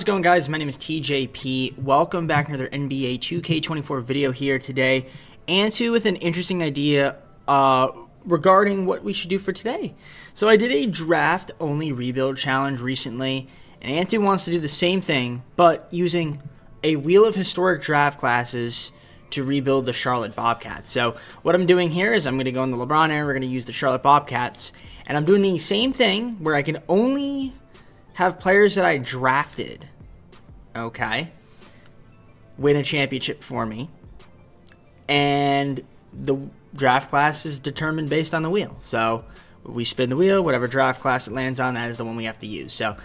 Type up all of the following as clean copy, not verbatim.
going, guys? My name is TJP. Welcome back to another NBA 2K24 video here today, and with an interesting idea regarding what we should do for today. So I did a draft-only rebuild challenge recently, and Anthony wants to do the same thing, but using a wheel of historic draft classes to rebuild the Charlotte Bobcats. So what I'm doing here is I'm going to go in the LeBron era. We're going to use the Charlotte Bobcats, and I'm doing the same thing where I can only have players that I drafted, okay, win a championship for me, and the draft class is determined based on the wheel. So we spin the wheel, whatever draft class it lands on, that is the one we have to use. So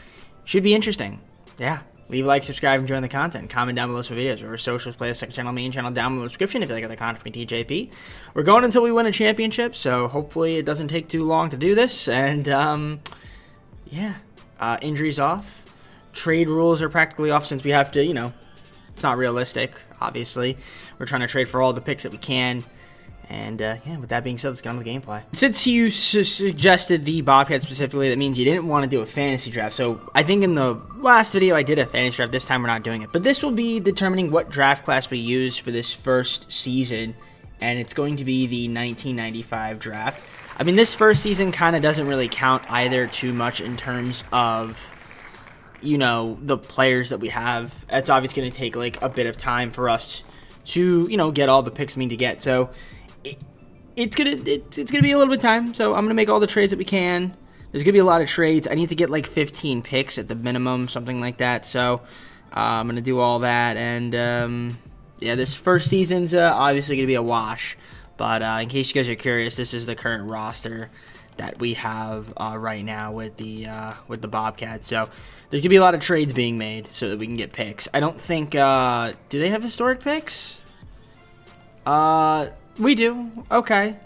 should be interesting. Yeah, leave a like, subscribe, and join the content. Comment down below for videos. Or socials, play a second channel, main channel down below in the description if you like other content from TJP. We're going until we win a championship, so hopefully it doesn't take too long to do this. And yeah. Injuries off. Trade rules are practically off since we have to, it's not realistic, obviously. We're trying to trade for all the picks that we can. And, yeah, with that being said, let's get on with the gameplay. Since you suggested the Bobcats specifically, that means you didn't want to do a fantasy draft. So I think in the last video I did a fantasy draft. This time we're not doing it. But this will be determining what draft class we use for this first season. And it's going to be the 1995 draft. I mean, this first season kind of doesn't really count either too much in terms of, the players that we have. It's obviously going to take, like, a bit of time for us to, get all the picks we need to get. So it's gonna be a little bit of time. So I'm going to make all the trades that we can. There's going to be a lot of trades. I need to get, like, 15 picks at the minimum, something like that. So I'm going to do all that. And, yeah, this first season's obviously going to be a wash. But in case you guys are curious, this is the current roster that we have right now with the Bobcats. So there's gonna be a lot of trades being made so that we can get picks. I don't think do they have historic picks? We do. Okay,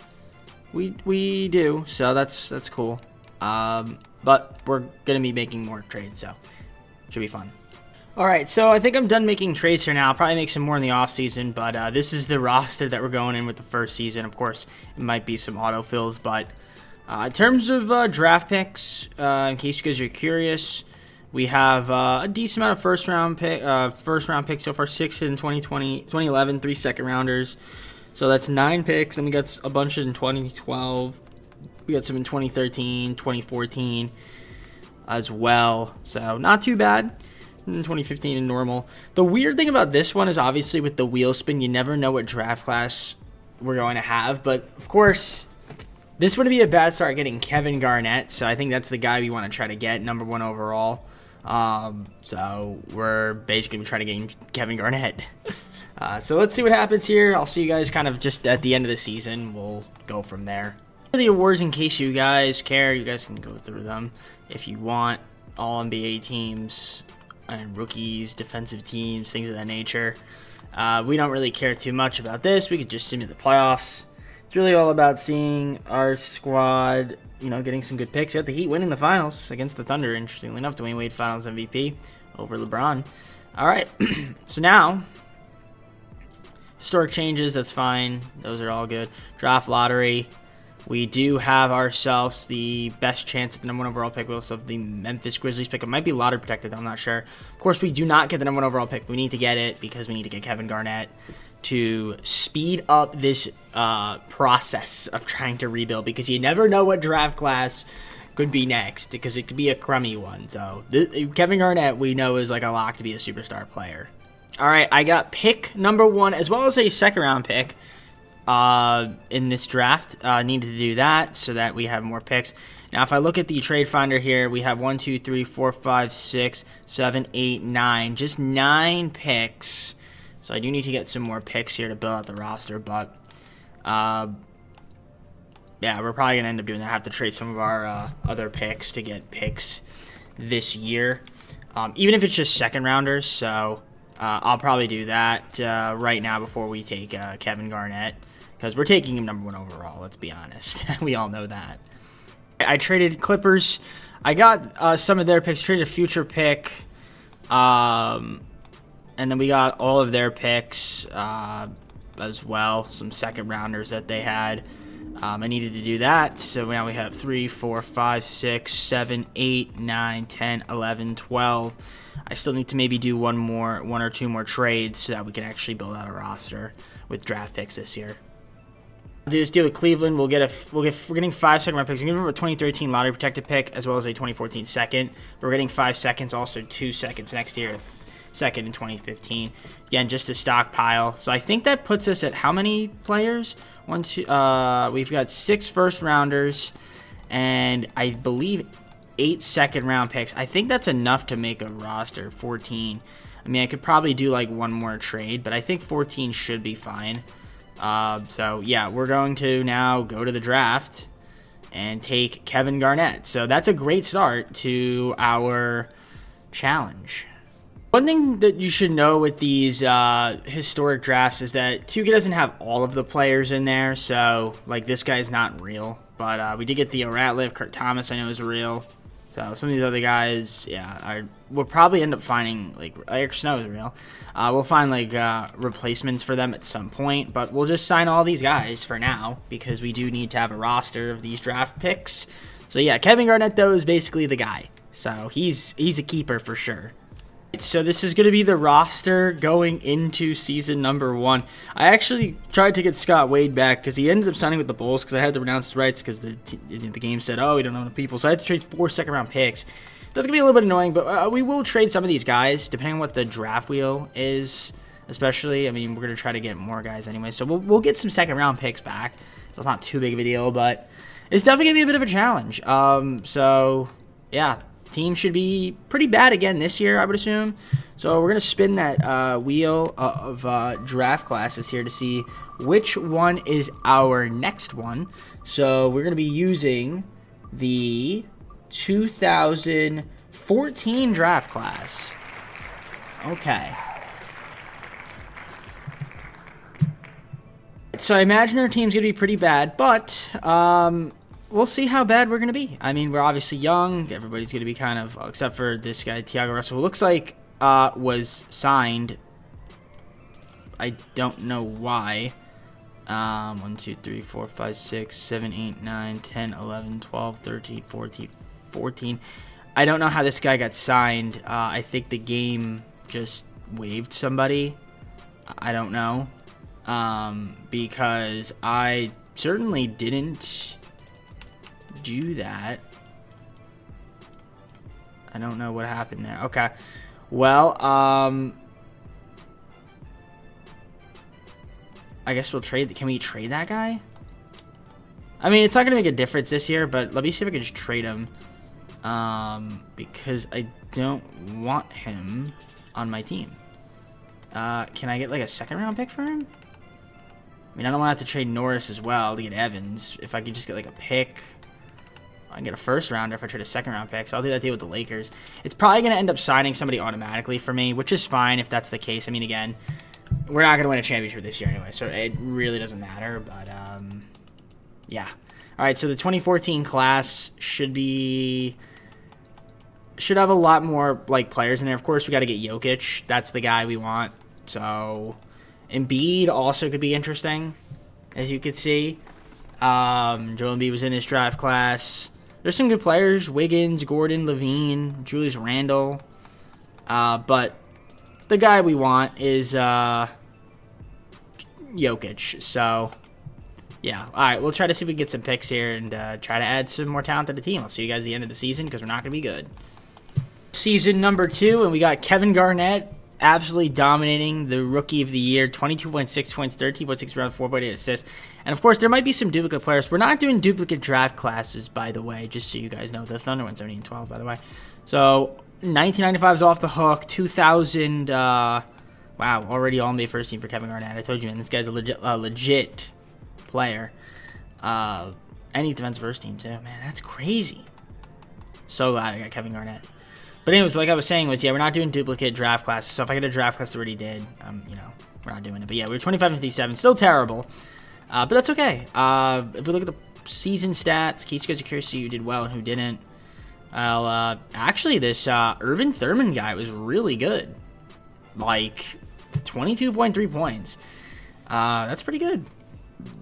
we do. So that's cool. But we're gonna be making more trades, so should be fun. Alright, so I think I'm done making trades here now. I'll probably make some more in the offseason, but this is the roster that we're going in with the first season. Of course, it might be some autofills, but in terms of draft picks, in case you guys are curious, we have a decent amount of first-round picks so far, 6 in 2011, 3 second-rounders. So that's 9 picks, and we got a bunch in 2012. We got some in 2013, 2014 as well, so not too bad. In 2015 and normal. The weird thing about this one is obviously with the wheel spin, you never know what draft class we're going to have. But of course, this would be a bad start getting Kevin Garnett. So I think that's the guy we want to try to get, #1 overall. So we're basically trying to get Kevin Garnett. So let's see what happens here. I'll see you guys kind of just at the end of the season. We'll go from there. The awards, in case you guys care, you guys can go through them if you want. All NBA teams and rookies, defensive teams, things of that nature. We don't really care too much about this. We could just simulate the playoffs. It's really all about seeing our squad, getting some good picks. You got the Heat winning the finals against the Thunder, interestingly enough. Dwayne Wade finals MVP over LeBron. All right, so now, historic changes, that's fine. Those are all good. Draft lottery. We do have ourselves the best chance at the #1 overall pick. We also have the Memphis Grizzlies pick. It might be lottery protected, I'm not sure. Of course, we do not get the #1 overall pick. We need to get it because we need to get Kevin Garnett to speed up this process of trying to rebuild, because you never know what draft class could be next, because it could be a crummy one. So Kevin Garnett, we know, is like a lock to be a superstar player. All right, I got pick #1 as well as a second-round pick. In this draft, needed to do that so that we have more picks. Now, if I look at the trade finder here, we have 1, 2, 3, 4, 5, 6, 7, 8, 9. Just 9 picks. So I do need to get some more picks here to build out the roster, but yeah, we're probably going to end up doing that. I have to trade some of our other picks to get picks this year, even if it's just second-rounders. So I'll probably do that right now before we take Kevin Garnett, because we're taking him #1 overall, let's be honest. We all know that. I traded Clippers. I got some of their picks, traded a future pick, and then we got all of their picks as well, some second-rounders that they had. I needed to do that, so now we have 3, 4, 5, 6, 7, 8, 9, 10, 11, 12. I still need to maybe do one or two more trades so that we can actually build out a roster with draft picks this year. Do this deal with Cleveland. We're getting 5 second round picks. We're giving them a 2013 lottery protected pick as well as a 2014 second. We're getting 5 seconds, also 2 seconds next year, second in 2015. Again, just a stockpile. So I think that puts us at how many players? We've got 6 first rounders and I believe 8 second round picks. I think that's enough to make a roster. 14. I mean, I could probably do like one more trade, but I think 14 should be fine. So yeah, we're going to now go to the draft and take Kevin Garnett. So that's a great start to our challenge. One thing that you should know with these historic drafts is that 2K doesn't have all of the players in there. So like this guy's not real, but we did get Theo Ratliff. Kurt Thomas I know is real. So some of these other guys, yeah, we'll probably end up finding, like, Eric Snow is real. We'll find, like, replacements for them at some point, but we'll just sign all these guys for now because we do need to have a roster of these draft picks. So, yeah, Kevin Garnett, though, is basically the guy. So he's a keeper for sure. So this is going to be the roster going into season number 1. I actually tried to get Scott Wade back because he ended up signing with the Bulls because I had to renounce his rights because the game said, oh, we don't know the people. So I had to trade 4 second round picks. That's going to be a little bit annoying, but we will trade some of these guys depending on what the draft wheel is, especially. I mean, we're going to try to get more guys anyway. So we'll get some second round picks back. So it's not too big of a deal, but it's definitely going to be a bit of a challenge. So, yeah. Team should be pretty bad again this year, I would assume. So we're going to spin that wheel of draft classes here to see which one is our next one. So we're going to be using the 2014 draft class. Okay. So I imagine our team's going to be pretty bad, but we'll see how bad we're going to be. I mean, we're obviously young. Everybody's going to be kind of, except for this guy, Tiago Russell, who looks like was signed. I don't know why. 1, 2, 3, 4, 5, 6, 7, 8, 9, 10, 11, 12, 13, 14, 14. I don't know how this guy got signed. I think the game just waived somebody. I don't know. Because I certainly didn't do that. I don't know what happened there. Okay. Well, I guess we'll trade. Can we trade that guy? I mean, it's not going to make a difference this year, but let me see if I can just trade him. Because I don't want him on my team. Can I get like a second round pick for him? I mean, I don't want to have to trade Norris as well to get Evans. If I could just get like a pick, I can get a first rounder if I trade a second round pick. So I'll do that deal with the Lakers. It's probably going to end up signing somebody automatically for me, which is fine if that's the case. I mean, again, we're not going to win a championship this year anyway, so it really doesn't matter. But yeah. All right, so the 2014 class should have a lot more like players in there. Of course, we got to get Jokic. That's the guy we want. So Embiid also could be interesting, as you could see. Joel Embiid was in this draft class. There's some good players: Wiggins, Gordon, Levine, Julius Randle. But the guy we want is Jokic. So yeah, all right. We'll try to see if we can get some picks here and try to add some more talent to the team. I'll see you guys at the end of the season because we're not going to be good. Season number 2, and we got Kevin Garnett absolutely dominating the Rookie of the Year. 22.6 points, 13.6 rebounds, 4.8 assists. And, of course, there might be some duplicate players. We're not doing duplicate draft classes, by the way, just so you guys know. The Thunder went 17-12, by the way. So, 1995 is off the hook. 2000, wow, already all-NBA first team for Kevin Garnett. I told you, man, this guy's a legit player. And he's defensive first team, too. Man, that's crazy. So glad I got Kevin Garnett. But anyways, like I was saying was, yeah, we're not doing duplicate draft classes. So if I get a draft class that already did, we're not doing it. But yeah, we're 25-57, still terrible. But that's okay. If we look at the season stats, in case you guys are curious who did well and who didn't. Actually, this Irvin Thurman guy was really good. Like, 22.3 points. That's pretty good.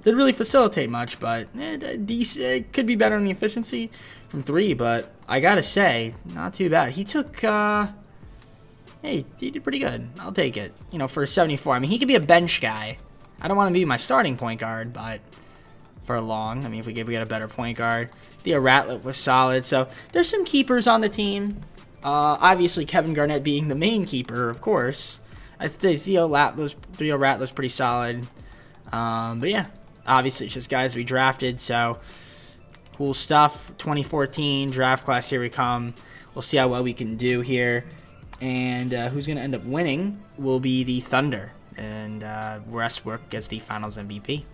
didn't really facilitate much, but it could be better in the efficiency from 3, but I gotta say, not too bad. He took, hey, he did pretty good. I'll take it, you know, for a 74. I mean, he could be a bench guy. I don't want to be my starting point guard, but for long, I mean, if we get a better point guard. Theo Ratliff was solid, so there's some keepers on the team. Obviously, Kevin Garnett being the main keeper, of course. I'd say Theo Ratliff's pretty solid. But yeah, obviously it's just guys we drafted, so cool stuff. 2014 draft class, here we come. We'll see how well we can do here. And who's going to end up winning will be the Thunder. And Westbrook gets the Finals MVP.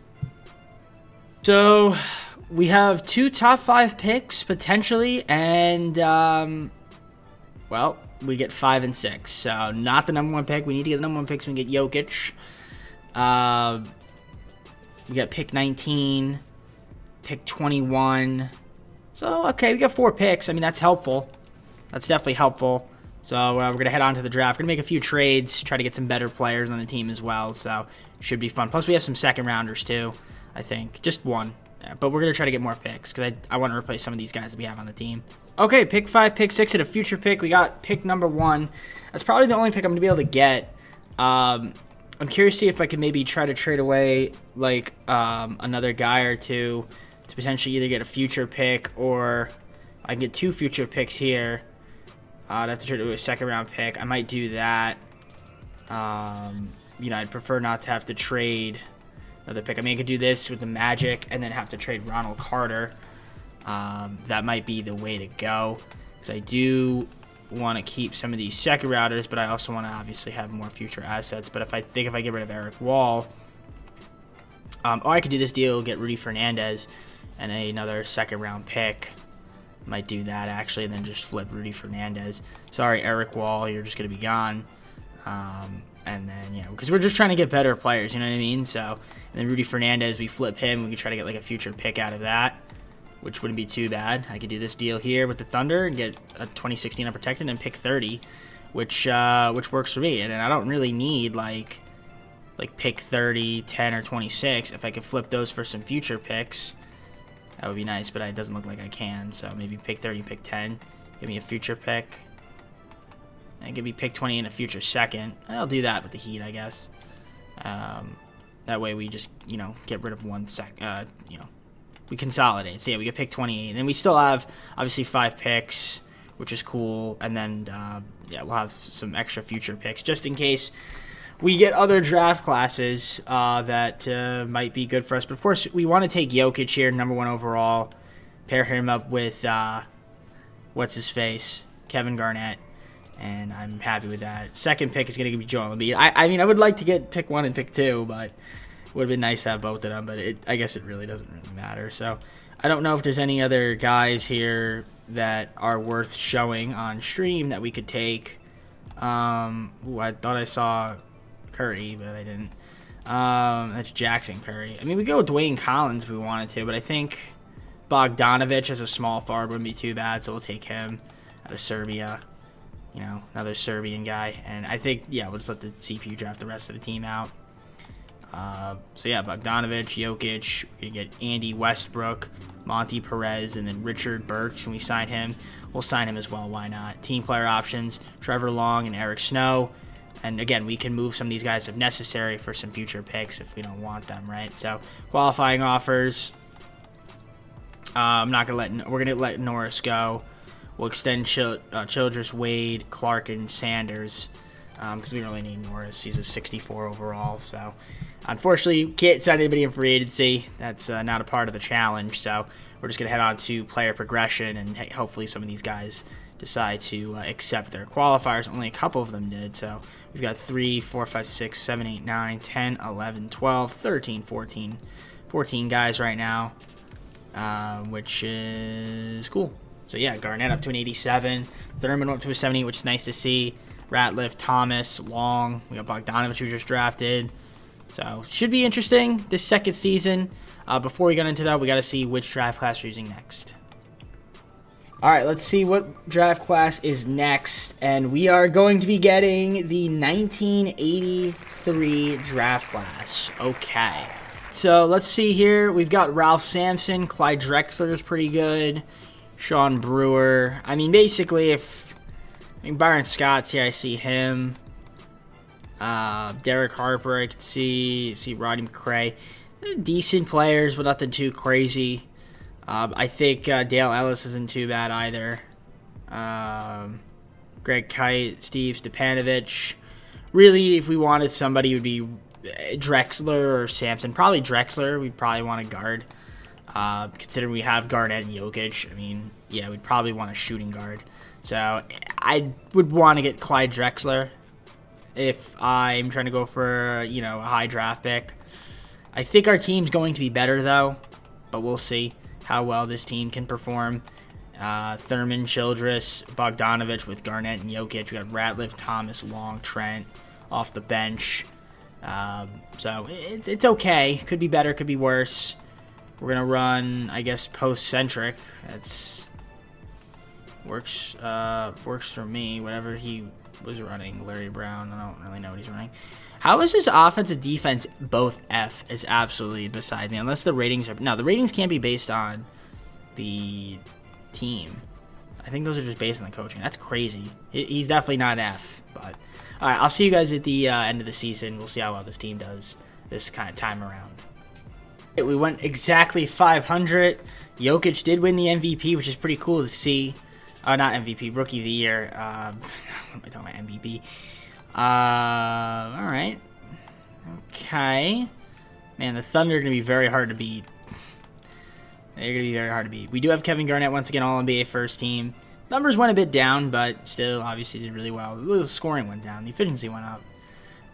So we have 2 top 5 picks potentially, and well, we get 5 and 6. So not the number 1 pick. We need to get the number 1 pick so we can get Jokic. We got pick 19, pick 21. So okay, we got 4 picks. I mean, that's helpful. That's definitely helpful. So we're going to head on to the draft. We're going to make a few trades, try to get some better players on the team as well. So it should be fun. Plus, we have some second rounders too, I think. Just 1. Yeah, but we're going to try to get more picks because I want to replace some of these guys that we have on the team. Okay, pick 5, pick 6 at a future pick. We got pick number 1. That's probably the only pick I'm going to be able to get. I'm curious to see if I can maybe try to trade away like another guy or two to potentially either get a future pick or I can get 2 future picks here. I'd have to trade away a second round pick. I might do that. You know, I'd prefer not to have to trade another pick. I mean, I could do this with the Magic and then have to trade Ronald Carter. That might be the way to go because I do want to keep some of these second rounders, but I also want to obviously have more future assets. But if I get rid of Eric Wall, or I could do this deal, get Rudy Fernandez and another second round pick. Might do that actually, and then just flip Rudy Fernandez. Sorry, Eric Wall, you're just gonna be gone. And then because we're just trying to get better players, you know what I mean? So, and then Rudy Fernandez, we flip him. We can try to get like a future pick out of that, which wouldn't be too bad. I could do this deal here with the Thunder and get a 2016 unprotected and pick 30, which works for me. And I don't really need like pick 30, 10, or 26. If I could flip those for some future picks, that would be nice, but it doesn't look like I can. So maybe pick 30, pick 10. Give me a future pick. And give me pick 20 in a future second. I'll do that with the Heat, I guess. That way we just, get rid of one we consolidate. So yeah, we get pick 28. And then we still have, obviously, 5 picks, which is cool. And then, we'll have some extra future picks just in case we get other draft classes that might be good for us. But, of course, we want to take Jokic here, number 1 overall, pair him up with, what's-his-face, Kevin Garnett, and I'm happy with that. Second pick is going to be Joel Embiid. I mean, I would like to get pick 1 and pick 2, but it would have been nice to have both of them, but I guess it really doesn't really matter. So I don't know if there's any other guys here that are worth showing on stream that we could take. I thought I saw Curry, but I didn't. That's Jackson Curry. I mean, we go with Dwayne Collins if we wanted to, but I think Bogdanovic as a small forward wouldn't be too bad, so we'll take him out of Serbia. Another Serbian guy. And I think, we'll just let the CPU draft the rest of the team out. So, Bogdanovic, Jokic. We're going to get Andy Westbrook, Monty Perez, and then Richard Burks. Can we sign him? We'll sign him as well. Why not? Team player options, Trevor Long and Eric Snow. And, again, we can move some of these guys if necessary for some future picks if we don't want them, right? So, qualifying offers. We're going to let Norris go. We'll extend Childress, Wade, Clark, and Sanders because we don't really need Norris. He's a 64 overall. So, unfortunately, can't sign anybody in free agency. That's not a part of the challenge. So, we're just going to head on to player progression, and hopefully some of these guys decide to accept their qualifiers. Only a couple of them did. So, we've got 3, 4, 5, 6, 7, 8, 9, 10, 11, 12, 13, 14 guys right now, which is cool. So, Garnett up to an 87. Thurman up to a 70, which is nice to see. Ratliff, Thomas, Long. We got Bogdanovic, who just drafted. So, should be interesting this second season. Before we get into that, we got to see which draft class we're using next. All right, let's see what draft class is next. And we are going to be getting the 1983 draft class. Okay. So let's see here. We've got Ralph Sampson. Clyde Drexler is pretty good. Sean Brewer. I mean, basically, Byron Scott's here. I see him. Derek Harper. I could see Rodney McRae. Decent players, but nothing too crazy. I think Dale Ellis isn't too bad either. Greg Kite, Steve Stepanovich. Really, if we wanted somebody, it would be Drexler or Sampson. Probably Drexler. We'd probably want a guard. Considering we have Garnett and Jokic, I mean, yeah, we'd probably want a shooting guard. So I would want to get Clyde Drexler if I'm trying to go for, a high draft pick. I think our team's going to be better, though, but we'll see how well this team can perform. Thurman, Childress, Bogdanovich with Garnett and Jokic. We got Ratliff, Thomas, Long, Trent off the bench. So it's okay. Could be better, could be worse. We're going to run, I guess, post-centric. That's works for me. Whatever he was running, Larry Brown, I don't really know what he's running. How is his offense and defense both F is absolutely beside me, unless the ratings are... No, the ratings can't be based on the team. I think those are just based on the coaching. That's crazy. He's definitely not F, but... All right, I'll see you guys at the end of the season. We'll see how well this team does this kind of time around. We went exactly 500. Jokic did win the MVP, which is pretty cool to see. Not MVP, Rookie of the Year. What am I talking about? MVP. All right. Okay. Man, the Thunder are going to be very hard to beat. They're going to be very hard to beat. We do have Kevin Garnett, once again, All-NBA first team. Numbers went a bit down, but still, obviously, did really well. The scoring went down. The efficiency went up.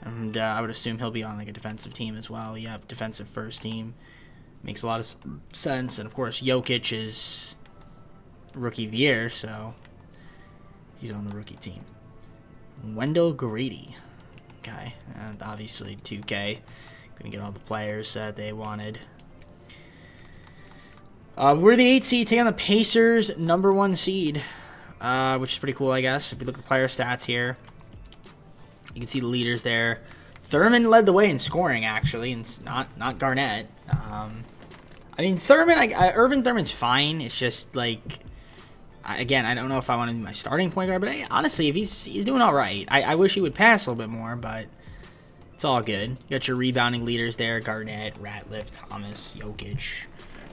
And I would assume he'll be on like a defensive team as well. Yep, defensive first team. Makes a lot of sense. And, of course, Jokic is Rookie of the Year, so he's on the rookie team. Wendell Grady. Okay, and obviously 2K. Going to get all the players that they wanted. We're the 8th seed, taking on the Pacers, number 1 seed, which is pretty cool, I guess. If we look at the player stats here, you can see the leaders there. Thurman led the way in scoring, actually, and not Garnett. I mean, Irvin Thurman's fine. It's just, like, again, I don't know if I want to be my starting point guard, but honestly, if he's doing all right. I wish he would pass a little bit more, but it's all good. You got your rebounding leaders there, Garnett, Ratliff, Thomas, Jokic.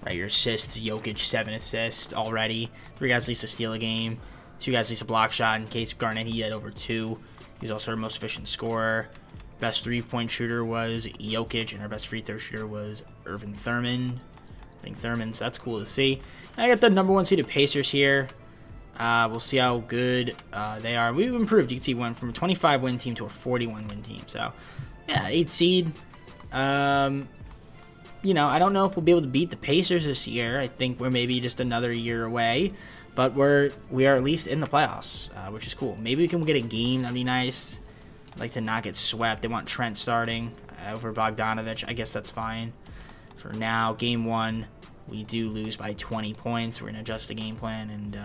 Right, your assists, Jokic, 7 assists already. 3 guys at least to steal a game. 2 guys at least a block shot. In case of Garnett, he had over 2. He was also our most efficient scorer. Best 3-point shooter was Jokic, and our best free throw shooter was Irvin Thurman. I think Thurman's, that's cool to see. And I got the number 1 seeded Pacers here. We'll see how good they are. We've improved. You can see we went from a 25-win team to a 41-win team. So, yeah, 8th seed. I don't know if we'll be able to beat the Pacers this year. I think we're maybe just another year away. But we are at least in the playoffs, which is cool. Maybe we can get a game. That'd be nice. I'd like to not get swept. They want Trent starting over Bogdanovich. I guess that's fine. For now, game 1, we do lose by 20 points. We're going to adjust the game plan, and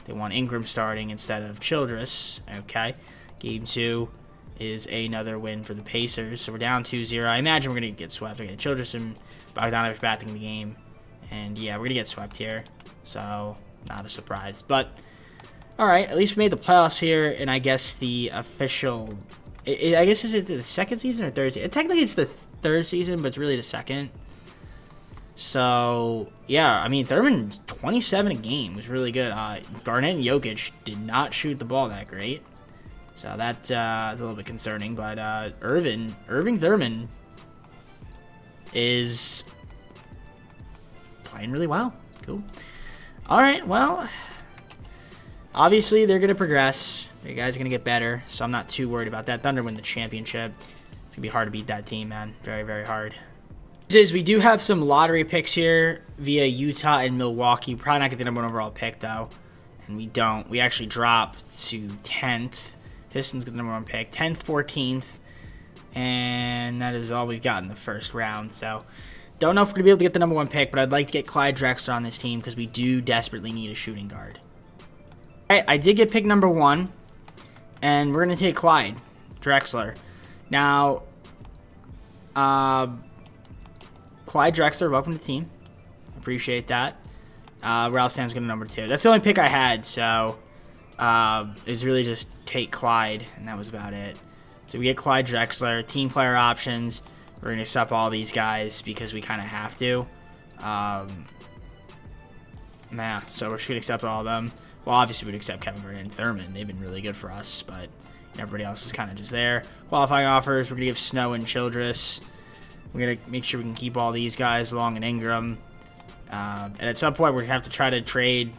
they want Ingram starting instead of Childress. Okay. Game 2 is another win for the Pacers. So we're down 2-0. I imagine we're going to get swept. Okay, Childress and Bogdanovich batting the game. And, yeah, we're going to get swept here. So, not a surprise. But, all right, at least we made the playoffs here. And I guess the official... I guess, is it the second season or third season? Technically, it's the third season, but it's really the second. So, yeah, I mean, Thurman, 27 a game was really good. Garnett and Jokic did not shoot the ball that great. So that's a little bit concerning. But Irving Thurman is playing really well. Cool. All right, well, obviously they're going to progress. The guys are going to get better, so I'm not too worried about that. Thunder win the championship. It's going to be hard to beat that team, man. Very, very hard. We do have some lottery picks here via Utah and Milwaukee. Probably not get the number 1 overall pick, though. And we don't. We actually dropped to 10th. Pistons get the number 1 pick. 10th, 14th. And that is all we've got in the first round. So, don't know if we're going to be able to get the number 1 pick, but I'd like to get Clyde Drexler on this team because we do desperately need a shooting guard. All right, I did get pick number 1. And we're going to take Clyde Drexler. Now, Clyde Drexler, welcome to the team. Appreciate that. Ralph Sam's going to number 2. That's the only pick I had, so it was really just take Clyde, and that was about it. So we get Clyde Drexler, team player options. We're going to accept all these guys because we kind of have to. So we're just going to accept all of them. Well, obviously we'd accept Kevin Garnett and Thurman. They've been really good for us, but everybody else is kind of just there. Qualifying offers, we're going to give Snow and Childress. We're going to make sure we can keep all these guys, Long and Ingram. And at some point, we're going to have to try to trade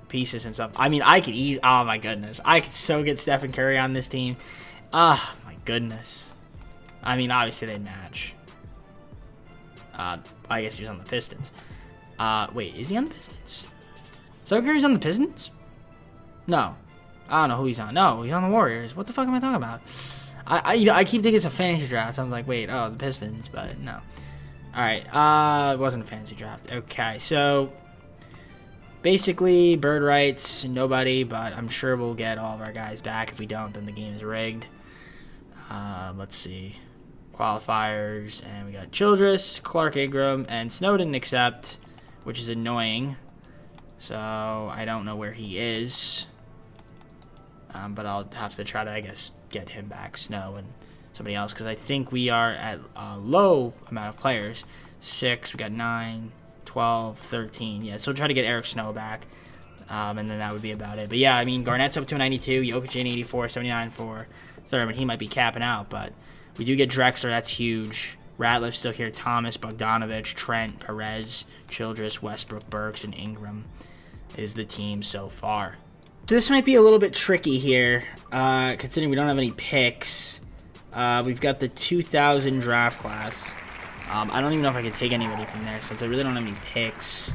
pieces and stuff. I mean, I could oh my goodness. I could so get Stephen Curry on this team. Ah, my goodness. I mean, obviously they match. I guess he was on the Pistons. Wait, is he on the Pistons? Stephen Curry's on the Pistons? No. I don't know who he's on. No, he's on the Warriors. What the fuck am I talking about? I keep thinking it's a fantasy draft. I was like, wait, the Pistons, but no. All right, it wasn't a fantasy draft. Okay, so basically bird rights, nobody, but I'm sure we'll get all of our guys back. If we don't, then the game is rigged. Let's see. Qualifiers, and we got Childress, Clark Ingram, and Snow didn't accept, which is annoying. So I don't know where he is. But I'll have to try to, I guess, get him back, Snow and somebody else, because I think we are at a low amount of players. 6, we got 9, 12, 13. Yeah, so we'll try to get Eric Snow back, and then that would be about it. But yeah, I mean, Garnett's up to a 92, Jokic in 84, 79 for Thurman. He might be capping out, but we do get Drexler. That's huge. Ratliff's still here. Thomas, Bogdanovich, Trent, Perez, Childress, Westbrook, Burks, and Ingram is the team so far. So this might be a little bit tricky here, considering we don't have any picks. We've got the 2000 draft class. I don't even know if I can take anybody from there since I really don't have any picks.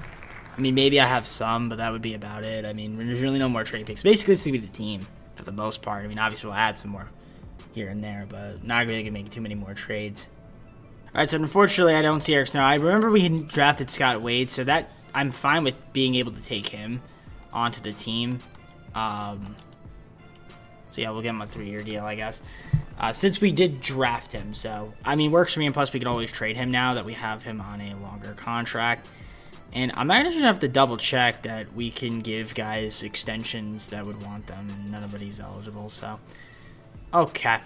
I mean, maybe I have some, but that would be about it. I mean, there's really no more trade picks. Basically, this is going to be the team for the most part. I mean, obviously, we'll add some more here and there, but not really going to make too many more trades. All right, so unfortunately, I don't see Eric Snow. I remember we had drafted Scott Wade, so that I'm fine with being able to take him onto the team. So yeah, we'll give him a 3-year deal, I guess. Since we did draft him, so I mean, works for me. And plus, we can always trade him now that we have him on a longer contract. And I'm actually gonna have to double check that we can give guys extensions that would want them, and nobody's eligible. So okay,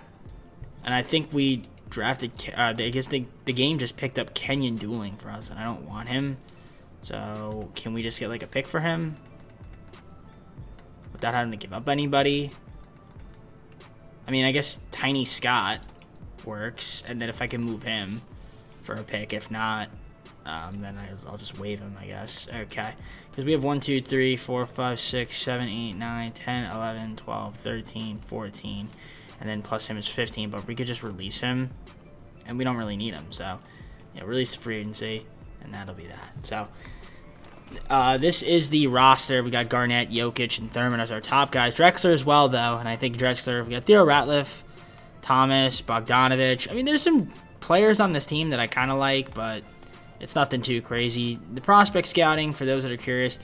and I think we drafted. I guess the game just picked up Kenyon Dueling for us, and I don't want him. So can we just get like a pick for him without having to give up anybody? I mean, I guess Tiny Scott works, and then if I can move him for a pick, if not, then I'll just waive him, I guess. Okay, because we have 1, 2, 3, 4, 5, 6, 7, 8, 9, 10, 11, 12, 13, 14, and then plus him is 15, but we could just release him, and we don't really need him, so yeah, release the free agency, and that'll be that. So this is the roster. We got Garnett, Jokic, and Thurman as our top guys. Drexler as well, though, and I think Drexler, we got Theo Ratliff, Thomas, Bogdanovich. I mean, there's some players on this team that I kind of like, but it's nothing too crazy. The prospect scouting, for those that are curious,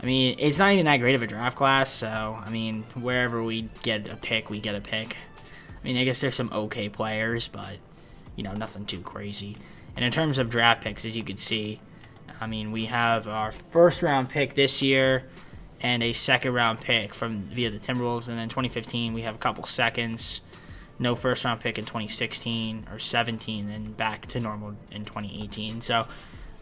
I mean, it's not even that great of a draft class, so, I mean, wherever we get a pick, we get a pick. I mean, I guess there's some okay players, but, you know, nothing too crazy. And in terms of draft picks, as you can see, I mean, we have our first-round pick this year and a second-round pick via the Timberwolves. And then 2015, we have a couple seconds, no first-round pick in 2016 or 17, and back to normal in 2018. So,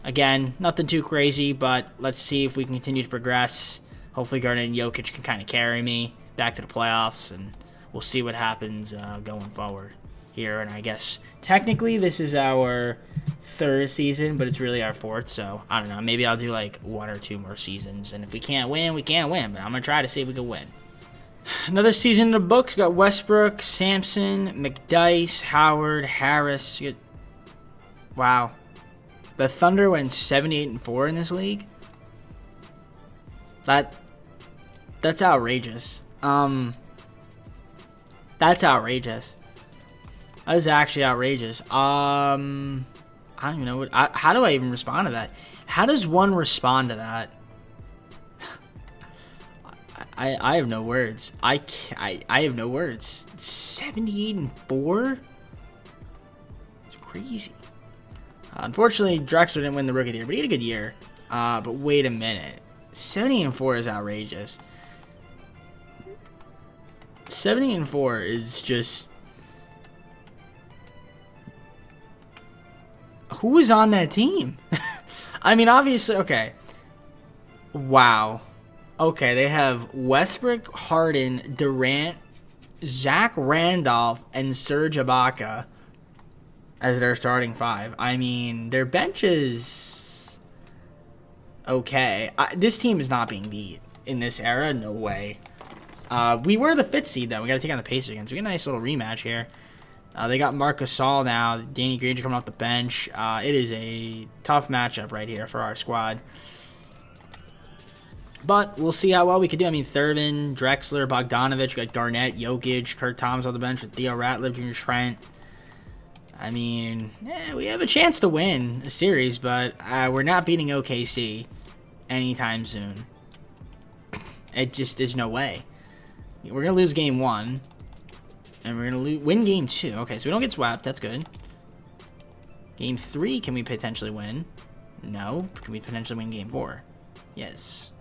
again, nothing too crazy, but let's see if we can continue to progress. Hopefully, Garnett and Jokic can kind of carry me back to the playoffs, and we'll see what happens going forward here. And I guess technically this is our third season, but it's really our fourth, so I don't know, maybe I'll do like 1 or 2 more seasons, and if we can't win, we can't win, but I'm gonna try to see if we can win. Another season in the books. We got Westbrook, Sampson, McDyess, Howard, Harris. Wow, the Thunder went 78-4 in this league. That's outrageous. That's outrageous. That is actually outrageous. I don't even know how do I even respond to that? How does one respond to that? I have no words. I have no words. 78-4? It's crazy. Unfortunately, Drexler didn't win the Rookie of the Year, but he had a good year. But wait a minute. 70-4 is outrageous. 70-4 is just... Who was on that team? I mean, obviously, okay. Wow. Okay, they have Westbrook, Harden, Durant, Zach Randolph, and Serge Ibaka as their starting five. I mean, their bench is okay. This team is not being beat in this era. No way. We were the 5th seed, though. We got to take on the Pacers again. So we get a nice little rematch here. They got Marc Gasol now. Danny Granger coming off the bench. It is a tough matchup right here for our squad. But we'll see how well we can do. I mean, Thurman, Drexler, Bogdanovich, we got Garnett, Jokic, Kurt Thomas on the bench with Theo Ratliff, Junior Trent. I mean, we have a chance to win a series, but we're not beating OKC anytime soon. It just, there's no way. We're going to lose game 1. And we're going to win game 2. Okay, so we don't get swept. That's good. Game 3, can we potentially win? No. Can we potentially win game 4? Yes.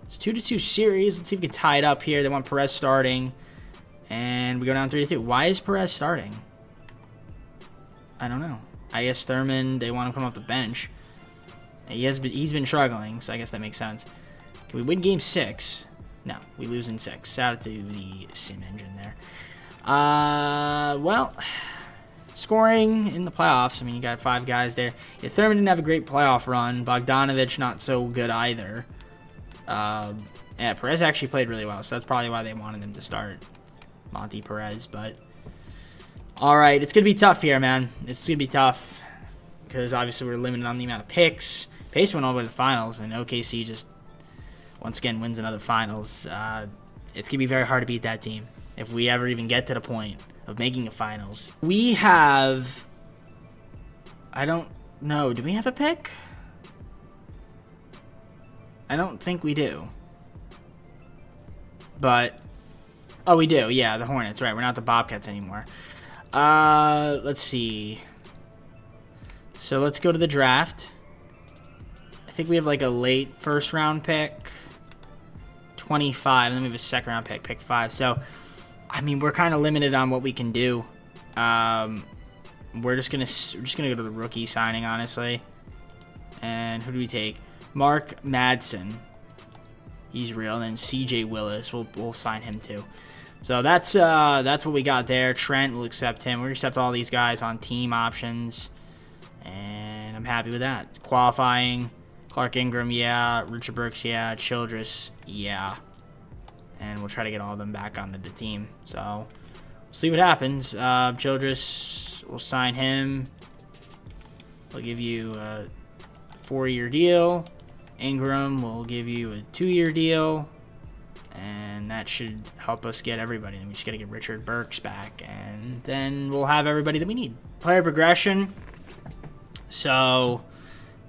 It's 2-2 series. Let's see if we can tie it up here. They want Perez starting. And we go down 3-2. Why is Perez starting? I don't know. I guess Thurman, they want him to come off the bench. He's been struggling, so I guess that makes sense. Can we win game 6? No, we lose in 6. Shout out to the sim engine there. Well, scoring in the playoffs. I mean, you got 5 guys there. Yeah, Thurman didn't have a great playoff run. Bogdanovich, not so good either. Yeah, Perez actually played really well, so that's probably why they wanted him to start, Monty Perez. But all right, it's gonna be tough here, man. It's gonna be tough because obviously we're limited on the amount of picks. Pace went all the way to the finals, and OKC just once again wins another finals. It's gonna be very hard to beat that team if we ever even get to the point of making a finals. We have, I don't know, do we have a pick? I don't think we do. But, oh, we do. Yeah, the Hornets, right. We're not the Bobcats anymore. Let's see. So let's go to the draft. I think we have like a late first round pick. 25. And then we have a second round pick, pick 5. So, I mean, we're kind of limited on what we can do. We're just gonna go to the rookie signing, honestly. And who do we take? Mark Madsen. He's real. And then CJ Willis. We'll sign him too. So that's what we got there. Trent will accept him. We'll accept all these guys on team options. And I'm happy with that. Qualifying. Clark Ingram, yeah. Richard Burks, yeah. Childress, yeah. And we'll try to get all of them back onto the team. So we'll see what happens. Childress, we'll sign him. We'll give you a 4-year deal. Ingram will give you a 2-year deal. And that should help us get everybody. And we just got to get Richard Burks back. And then we'll have everybody that we need. Player progression. So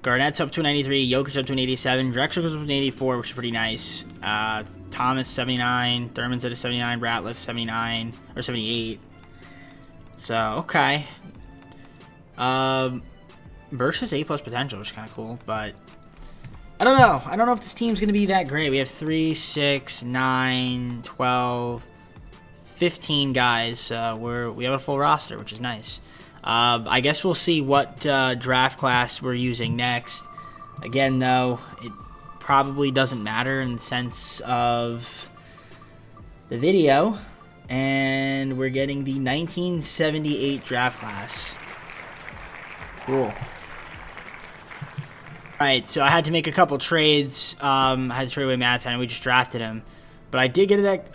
Garnett's up to an 93. Jokic up to an 87. Drexler goes up to an 84, which is pretty nice. Thomas, 79. Thurman's at a 79. Ratliff, 79. Or 78. So, okay. Burks has A+ potential, which is kind of cool. But I don't know. I don't know if this team's going to be that great. We have 3, 6, 9, 12, 15 guys. We have a full roster, which is nice. I guess we'll see what draft class we're using next. Again, though, it probably doesn't matter in the sense of the video. And we're getting the 1978 draft class. Cool. Alright, so I had to make a couple trades. I had to trade away Madsen, and we just drafted him. But I did get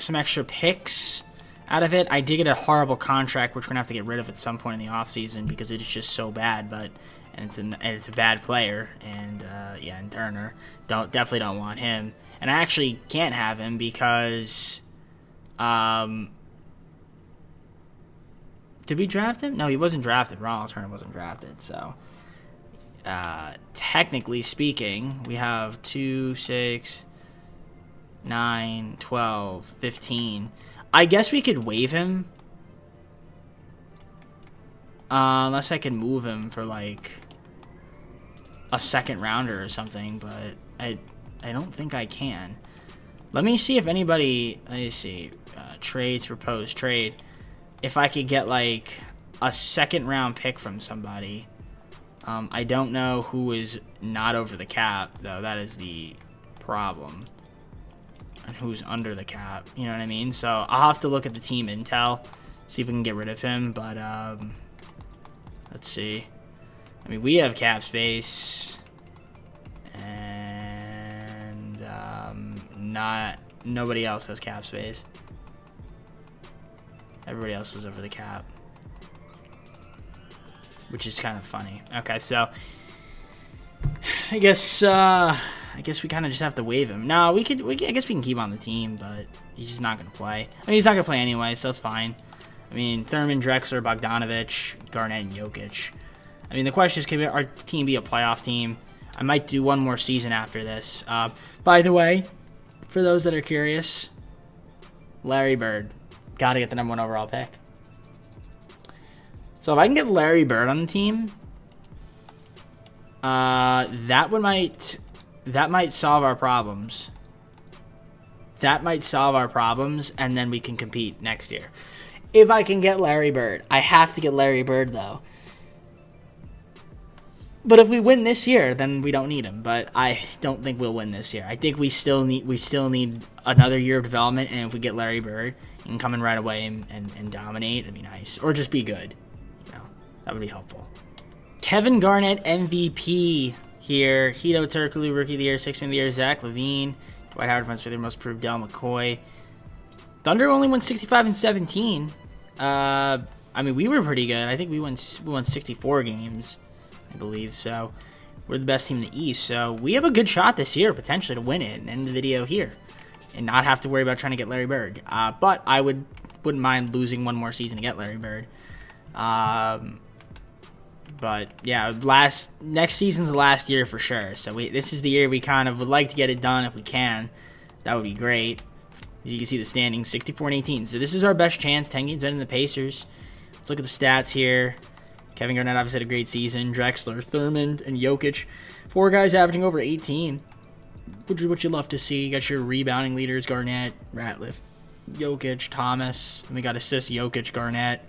some extra picks out of it. I did get a horrible contract, which we're going to have to get rid of at some point in the offseason because it is just so bad. And it's a bad player. And, yeah, and Turner. Definitely don't want him. And I actually can't have him because... did we draft him? No, he wasn't drafted. Ronald Turner wasn't drafted, so... technically speaking, we have 2, 6, 9, 12, 15. I guess we could waive him. Unless I can move him for like a second rounder or something, but I don't think I can. Let me see if anybody, let me see, trades, proposed trade. If I could get like a second round pick from somebody. I don't know who is not over the cap, though. That is the problem. And who's under the cap, you know what I mean? So I'll have to look at the team intel, see if we can get rid of him, but let's see. I mean, we have cap space, and nobody else has cap space. Everybody else is over the cap, which is kind of funny. Okay, so I guess we kind of just have to waive him. No, I guess we can keep him on the team, but he's just not gonna play. I mean, he's not gonna play anyway, so it's fine. I mean, Thurman, Drexler, Bogdanovich, Garnett, and Jokic. I mean, the question is, can our team be a playoff team? I might do one more season after this. By the way, for those that are curious, Larry Bird. Got to get the #1 overall pick. So if I can get Larry Bird on the team, that might solve our problems. That might solve our problems, and then we can compete next year. If I can get Larry Bird. I have to get Larry Bird, though. But if we win this year, then we don't need him. But I don't think we'll win this year. I think we still need another year of development, and if we get Larry Bird and come in right away and dominate, it'd be nice. Or just be good. You know, that would be helpful. Kevin Garnett, MVP here. Hito Turkoglu, Rookie of the Year, Sixth Man of the Year, Zach LaVine. Dwight Howard, Defensive Player, Most Improved, Del McCoy. Thunder only won 65-17. I mean, we were pretty good. I think we won 64 games, I believe. So we're the best team in the East. So we have a good shot this year, potentially, to win it and end the video here and not have to worry about trying to get Larry Bird. But I wouldn't mind losing one more season to get Larry Bird. But yeah, next season's the last year for sure. So this is the year we kind of would like to get it done if we can. That would be great. As you can see the standings, 64-18. So this is our best chance. 10 games better than the Pacers. Let's look at the stats here. Kevin Garnett obviously had a great season. Drexler, Thurman, and Jokic. 4 guys averaging over 18, which is what you love to see. You got your rebounding leaders, Garnett, Ratliff, Jokic, Thomas. And we got assists, Jokic, Garnett,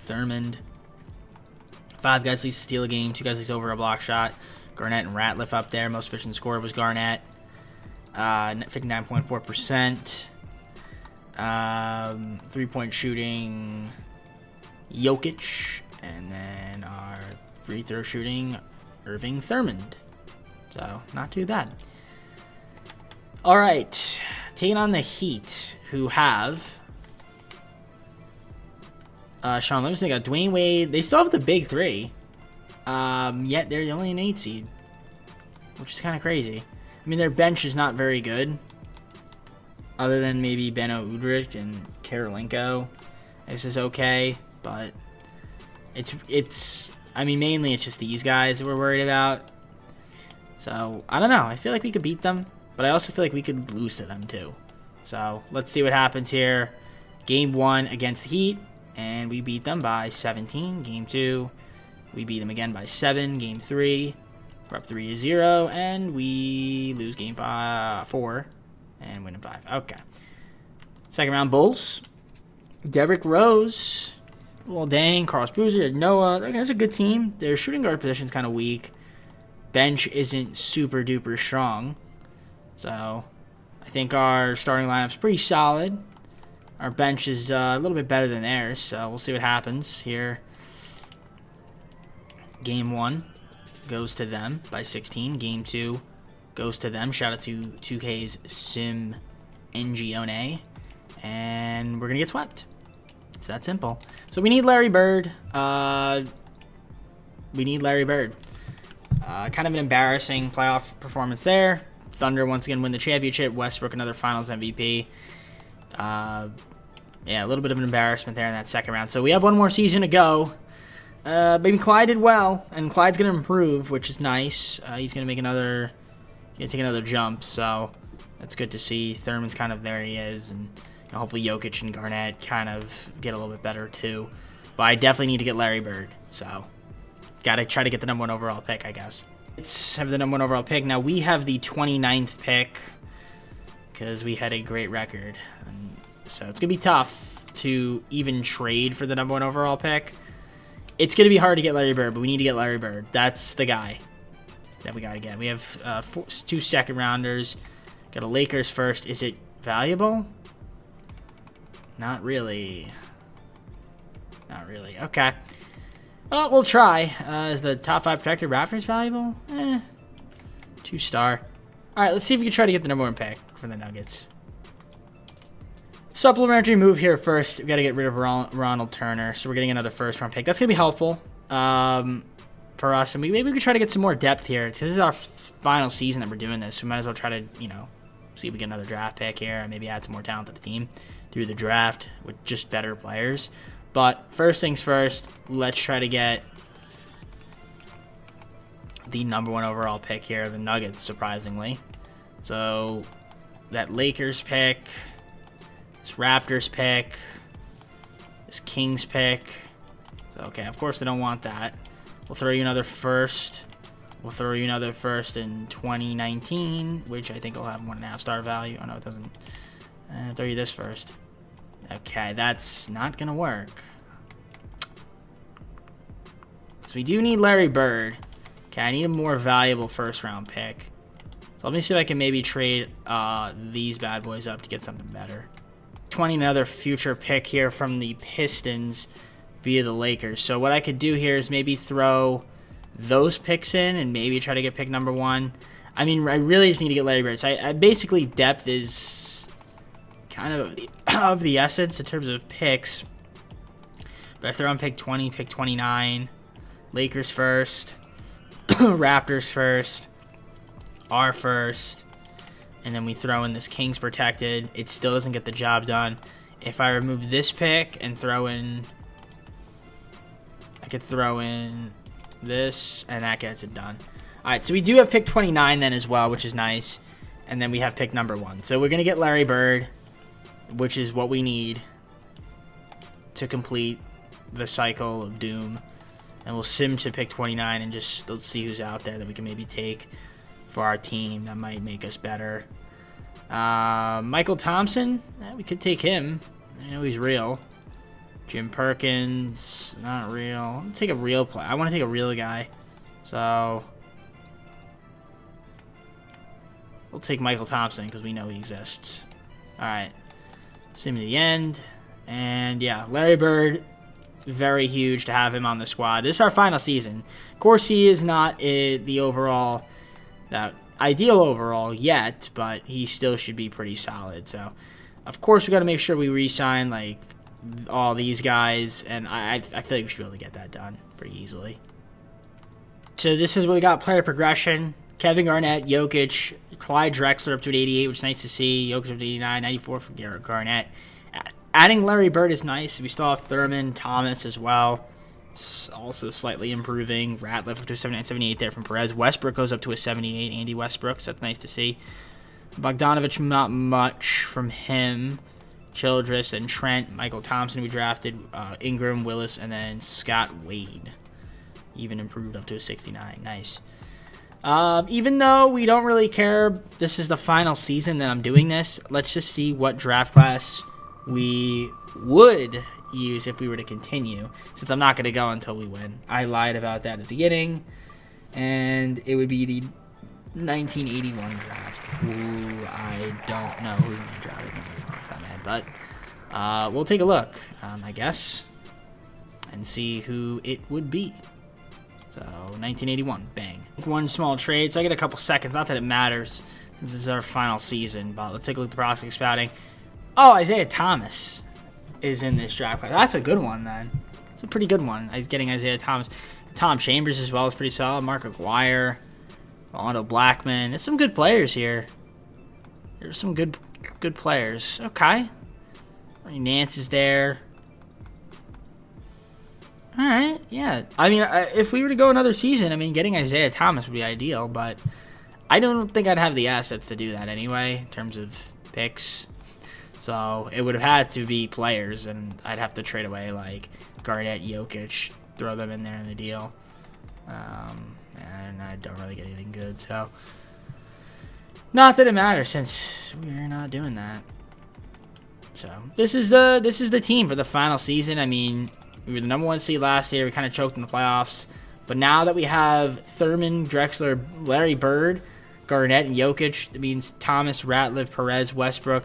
Thurman. 5 guys least to steal a game. 2 guys least over a block shot. Garnett and Ratliff up there. Most efficient scorer was Garnett. 59.4%. 3-point shooting, Jokic. And then our free throw shooting, Irving Thurmond. So, not too bad. All right. Taking on the Heat, who have Sean Livingston. They got Dwayne Wade. They still have the big 3. Yet they're only an 8 seed, which is kind of crazy. I mean, their bench is not very good, other than maybe Beno Udrich and Karolinko. This is okay, but I mean, mainly it's just these guys that we're worried about. So, I don't know. I feel like we could beat them, but I also feel like we could lose to them too. So, let's see what happens here. Game 1 against the Heat, and we beat them by 17. Game 2, we beat them again by 7. Game 3, we're up 3-0, and we lose game 4 and win in 5. Okay. Second round Bulls. Derrick Rose. Well, dang. Carlos Boozer, Noah. That's a good team. Their shooting guard position is kind of weak. Bench isn't super duper strong. So, I think our starting lineup's pretty solid. Our bench is a little bit better than theirs, so we'll see what happens here. Game 1 goes to them by 16. Game 2 goes to them. Shout out to 2K's Sim Ngione. And we're going to get swept. It's that simple. So we need Larry Bird. Kind of an embarrassing playoff performance there. Thunder once again win the championship. Westbrook another Finals MVP. Yeah, a little bit of an embarrassment there in that second round. So we have one more season to go. Maybe Clyde did well, and Clyde's going to improve, which is nice. He's going to take another jump, so that's good to see. Thurman's kind of there he is, and hopefully Jokic and Garnett kind of get a little bit better too. But I definitely need to get Larry Bird. So, got to try to get the number 1 overall pick, I guess. Let's have the number 1 overall pick. Now, we have the 29th pick because we had a great record. And so, it's going to be tough to even trade for the number 1 overall pick. It's going to be hard to get Larry Bird, but we need to get Larry Bird. That's the guy that we got to get. We have 2 second-rounders. Got a Lakers first. Is it valuable? Not really. Not really. Okay. Well, we'll try. Is the top 5 protected Raptors valuable? 2-star. All right, let's see if we can try to get the number 1 pick for the Nuggets. Supplementary move here first. We've got to get rid of Ronald Turner, so we're getting another first-round pick. That's going to be helpful for us, and maybe we could try to get some more depth here. This is our final season that we're doing this, so we might as well try to, see if we get another draft pick here and maybe add some more talent to the team through the draft with just better players. But first things first, let's try to get the number 1 overall pick here, the Nuggets, surprisingly. So that Lakers pick, this Raptors pick, this Kings pick. So, okay, of course they don't want that. We'll throw you another first. We'll throw you another first in 2019, which I think will have 1.5-star value. Oh, no, it doesn't. Throw you this first. Okay, that's not going to work. So we do need Larry Bird. Okay, I need a more valuable first-round pick. So let me see if I can maybe trade these bad boys up to get something better. 20, another future pick here from the Pistons via the Lakers. So what I could do here is maybe throw those picks in and maybe try to get pick number 1. I mean, I really just need to get Larry Bird. So I basically, depth is kind of the essence in terms of picks. But if they're on pick 20, pick 29, Lakers first, Raptors first, our first, and then we throw in this Kings protected, it still doesn't get the job done. If I remove this pick and throw in, I could throw in this, and that gets it done. All right, so we do have pick 29 then as well, which is nice. And then we have pick number 1. So we're going to get Larry Bird, which is what we need to complete the cycle of doom. And we'll sim to pick 29 and just let's see who's out there that we can maybe take for our team that might make us better. Michael Thompson, we could take him. I know he's real. Jim Perkins, not real. Let's take a real player. I want to take a real guy. So we'll take Michael Thompson because we know he exists. All right. Sim to the end. And yeah, Larry Bird, very huge to have him on the squad. This is our final season. Of course, he is not the overall, ideal overall yet, but he still should be pretty solid. So, of course, we got to make sure we re-sign like all these guys, and I feel like we should be able to get that done pretty easily. So this is what we got: player progression. Kevin Garnett, Jokic, Clyde Drexler up to an 88, which is nice to see. Jokic up to 89, 94 for Garnett. Adding Larry Bird is nice. We still have Thurman, Thomas as well. Also slightly improving. Ratliff up to a 79, 78 there from Perez. Westbrook goes up to a 78, Andy Westbrook, so that's nice to see. Bogdanovich, not much from him. Childress and Trent. Michael Thompson we drafted. Ingram, Willis, and then Scott Wade. Even improved up to a 69. Nice. Even though we don't really care, this is the final season that I'm doing this. Let's just see what draft class we would use if we were to continue, since I'm not going to go until we win. I lied about that at the beginning, and it would be the 1981 draft, who I don't know who's going to draft. I think off that man, but we'll take a look, I guess, and see who it would be. So 1981, bang. One small trade, so I get a couple seconds. Not that it matters, this is our final season, but let's take a look at the prospect scouting. Oh, Isaiah Thomas is in this draft class. That's a good one, then. It's a pretty good one. He's getting Isaiah Thomas. Tom Chambers as well is pretty solid. Mark Aguirre, Orlando Blackman. It's some good players here. There's some good players. Okay. Nance is there. All right, yeah. I mean, if we were to go another season, I mean, getting Isaiah Thomas would be ideal, but I don't think I'd have the assets to do that anyway in terms of picks. So it would have had to be players, and I'd have to trade away like Garnett, Jokic, throw them in there in the deal. And I don't really get anything good. So not that it matters since we're not doing that. So this is the team for the final season. I mean, we were the #1 seed last year. We kind of choked in the playoffs. But now that we have Thurman, Drexler, Larry Bird, Garnett, and Jokic, that means Thomas, Ratliff, Perez, Westbrook.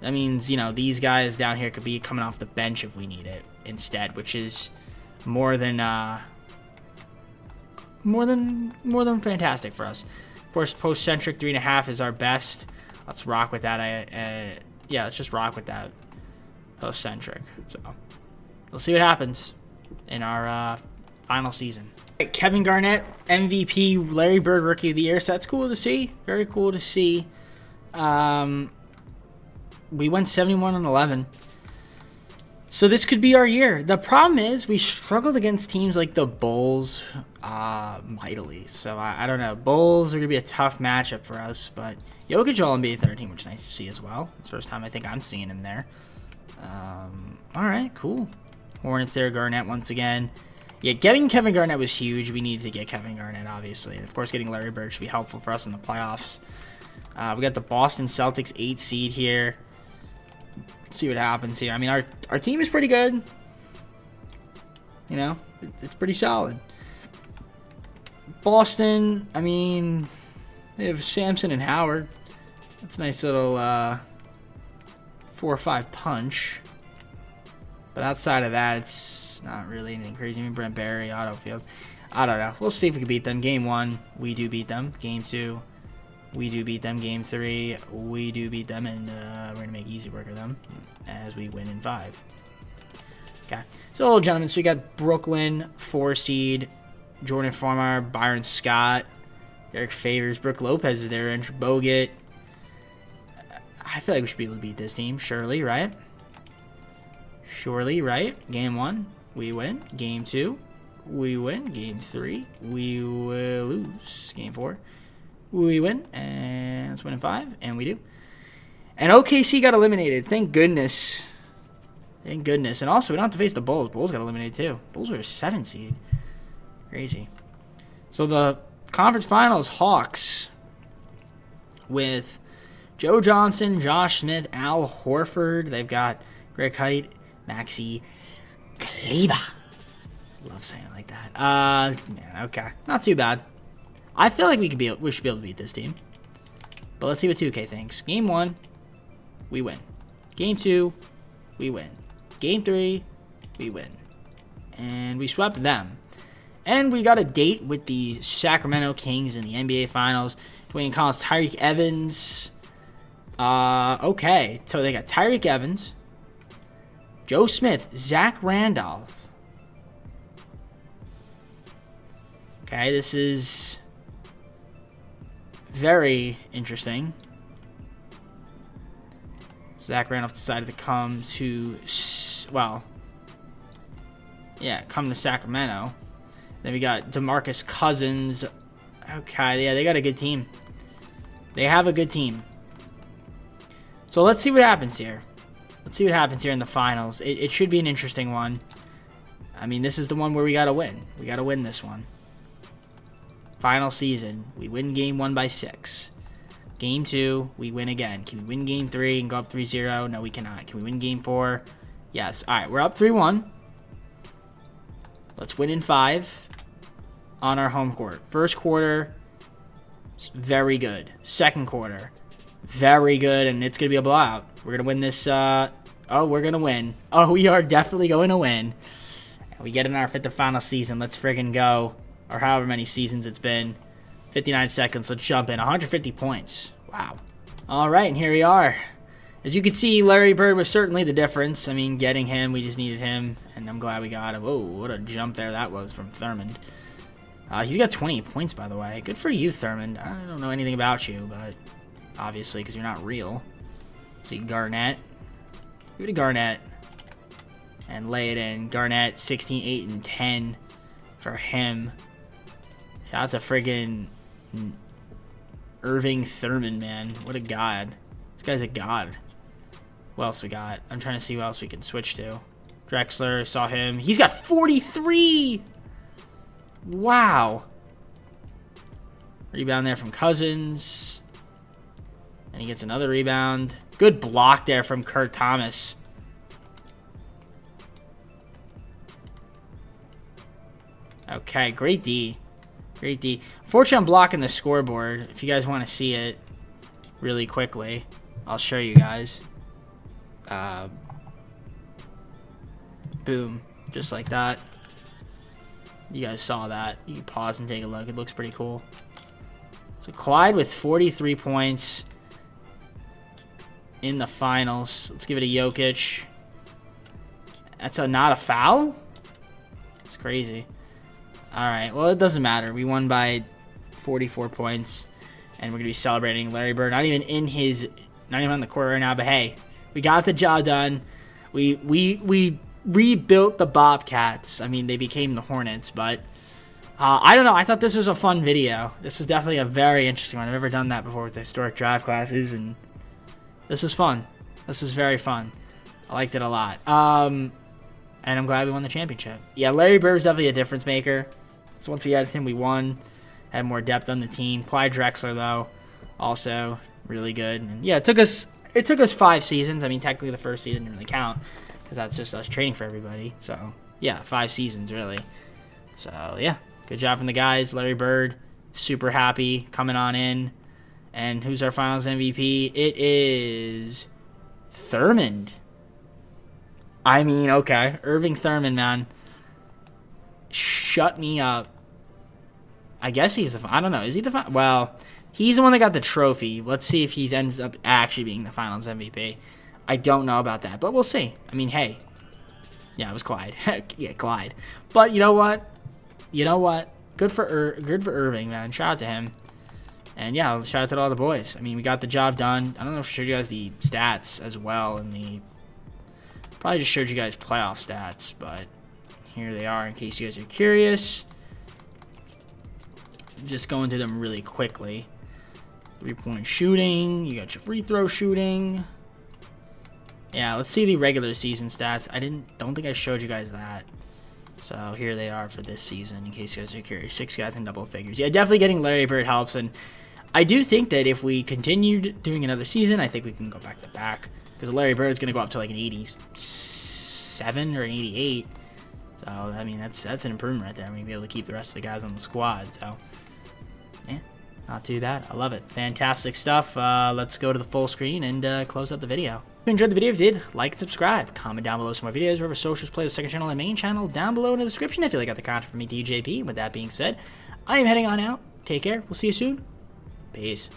That means, you know, these guys down here could be coming off the bench if we need it instead, which is more than fantastic for us. Of course, post-centric 3.5 is our best. Let's rock with that. Yeah, let's just rock with that post-centric. So we'll see what happens in our final season. Right, Kevin Garnett, MVP, Larry Bird, Rookie of the Year. So that's cool to see. Very cool to see. We went 71-11. So this could be our year. The problem is we struggled against teams like the Bulls mightily. So I don't know. Bulls are going to be a tough matchup for us. But Jokic All-NBA 13, which is nice to see as well. It's the first time I think I'm seeing him there. All right, cool. Hornets there, Garnett once again. Yeah, getting Kevin Garnett was huge. We needed to get Kevin Garnett, obviously. Of course, getting Larry Bird should be helpful for us in the playoffs. We got the Boston Celtics 8 seed here. Let's see what happens here. I mean, our team is pretty good. You know, it's pretty solid. Boston, I mean, they have Sampson and Howard. That's a nice little 4-5 punch. But outside of that, it's not really anything crazy. I mean, Brent Barry, Otto Fields. I don't know. We'll see if we can beat them. Game 1, we do beat them. Game 2, we do beat them. Game 3, we do beat them. And we're going to make easy work of them as we win in 5. Okay. So, gentlemen, so we got Brooklyn, 4 seed. Jordan Farmar, Byron Scott, Derek Favors, Brooke Lopez is there, Andrew Bogut. I feel like we should be able to beat this team. Surely, right? Surely, right? Game 1, we win. Game 2, we win. Game 3, we will lose. Game 4, we win. And let's win in 5, and we do. And OKC got eliminated. Thank goodness. Thank goodness. And also, we don't have to face the Bulls. Bulls got eliminated, too. Bulls were a 7 seed. Crazy. So the conference finals, Hawks with Joe Johnson, Josh Smith, Al Horford. They've got Greg Height, Maxi Kleber. Love saying it like that. Man, okay. Not too bad. I feel like we should be able to beat this team. But let's see what 2K thinks. Game 1, we win. Game 2, we win. Game 3, we win. And we swept them. And we got a date with the Sacramento Kings in the NBA Finals. Dwayne Collins, Tyreek Evans. Okay, so they got Tyreek Evans, Joe Smith, Zach Randolph. Okay, this is very interesting. Zach Randolph decided to come to, come to Sacramento. Then we got DeMarcus Cousins. Okay, yeah, they got a good team. They have a good team. So let's see what happens here. Let's see what happens here in the finals. It should be an interesting one. I mean, this is the one where we got to win. We got to win this one. Final season. We win game 1 by 6. Game 2, we win again. Can we win game 3 and go up 3-0? No, we cannot. Can we win game 4? Yes. All right, we're up 3-1. Let's win in 5 on our home court. First quarter, very good. Second quarter, very good, and it's going to be a blowout. We're going to win this. We're going to win. Oh, we are definitely going to win. And we get in our 5th final season. Let's friggin' go. Or however many seasons it's been. 59 seconds. Let's jump in. 150 points. Wow. All right, and here we are. As you can see, Larry Bird was certainly the difference. I mean, getting him, we just needed him, and I'm glad we got him. Whoa, what a jump there that was from Thurmond. He's got 28 points, by the way. Good for you, Thurmond. I don't know anything about you, but obviously, because you're not real. Let's see, Garnett. Give it to Garnett. And lay it in. Garnett, 16, 8, and 10 for him. Shout out to friggin' Irving Thurman, man. What a god. This guy's a god. What else we got? I'm trying to see what else we can switch to. Drexler, saw him. He's got 43! Wow. Rebound there from Cousins. And he gets another rebound. Good block there from Kurt Thomas. Okay, great D. Great D. Unfortunately, I'm blocking the scoreboard. If you guys want to see it really quickly, I'll show you guys. Boom. Just like that. You guys saw that. You can pause and take a look. It looks pretty cool. So Clyde with 43 points in the finals. Let's give it a Jokic. That's not a foul? It's crazy. Alright, well, it doesn't matter. We won by 44 points. And we're going to be celebrating Larry Bird. Not even on the court right now, but hey, we got the job done. We rebuilt the Bobcats. I mean, they became the Hornets, but I don't know. I thought this was a fun video. This was definitely a very interesting one. I've never done that before with the historic draft classes, and this was fun. This was very fun. I liked it a lot. And I'm glad we won the championship. Yeah, Larry Bird was definitely a difference maker. So once we added him, we won. Had more depth on the team. Clyde Drexler, though, also really good. And yeah, it took us 5 seasons. I mean, technically the first season didn't really count because that's just us trading for everybody. So yeah, 5 seasons really. So yeah, good job from the guys. Larry Bird, super happy coming on in. And who's our Finals MVP? It is Thurmond. I mean, okay, Irving Thurmond, man. Shut me up. I guess he's the... I don't know. Is he the... Well, he's the one that got the trophy. Let's see if he ends up actually being the Finals MVP. I don't know about that, but we'll see. I mean, hey. Yeah, it was Clyde. Yeah, Clyde. But you know what? You know what? Good for Irving, man. Shout out to him. And yeah, shout out to all the boys. I mean, we got the job done. I don't know if I showed you guys the stats as well in the... Probably just showed you guys playoff stats, but here they are in case you guys are curious. Just going through them really quickly. 3-point shooting. You got your free throw shooting. Yeah, let's see the regular season stats. Don't think I showed you guys that. So here they are for this season in case you guys are curious. 6 guys in double figures. Yeah, definitely getting Larry Bird helps, and I do think that if we continued doing another season, I think we can go back to back. Because Larry Bird's going to go up to like an 87 or an 88. So, I mean, that's an improvement right there. I mean, be able to keep the rest of the guys on the squad. So, yeah, not too bad. I love it. Fantastic stuff. Let's go to the full screen and close out the video. If you enjoyed the video, if you did, like and subscribe. Comment down below some more videos, wherever socials play, the second channel and main channel down below in the description if you like got the content from me, DJP. With that being said, I am heading on out. Take care. We'll see you soon. Peace.